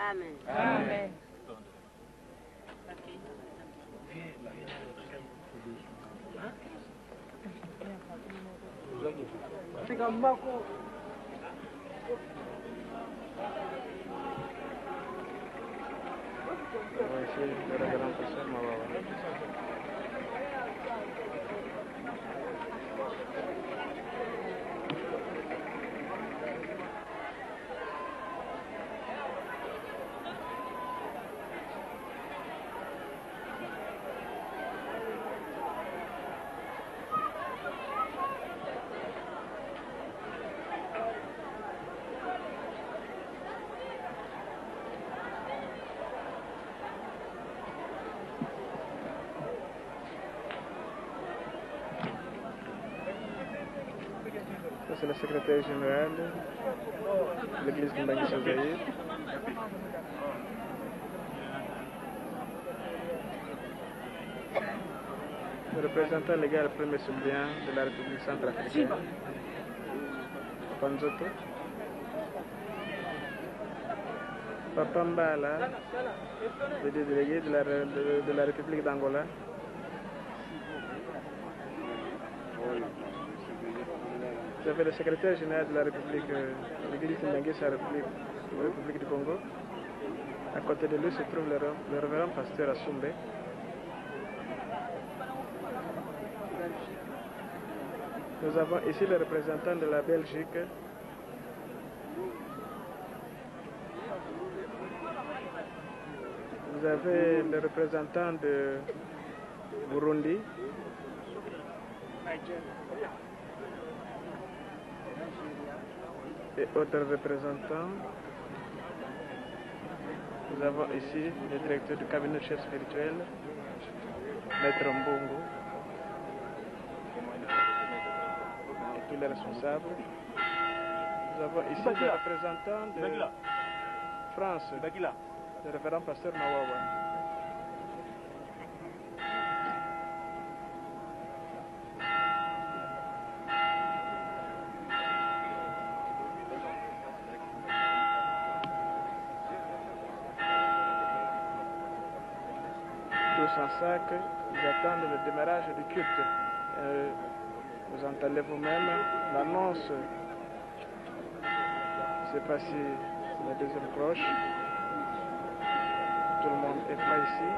Amen. Amen. C'est le secrétaire général de l'église de Mbangui Sozaïr. Le représentant légal premier suppléant de la République centrafricaine, Panzoto. Papa Mbala, le délégué de la République d'Angola. Vous avez le secrétaire général de la République, l'église de Mbangui, la République du Congo. À côté de lui se trouve le révérend pasteur Assoumbé. Nous avons ici le représentant de la Belgique. Vous avez le représentant de Burundi. Et autres représentants. Nous avons ici le directeur du cabinet chef spirituel, Maître Mbongo, et tous les responsables. Nous avons ici le représentant de France, le révérend pasteur Mawawa. En sac, ils attendent le démarrage du culte. Vous entendez vous-même l'annonce. Je ne sais pas si la deuxième cloche. Tout le monde est prêt ici.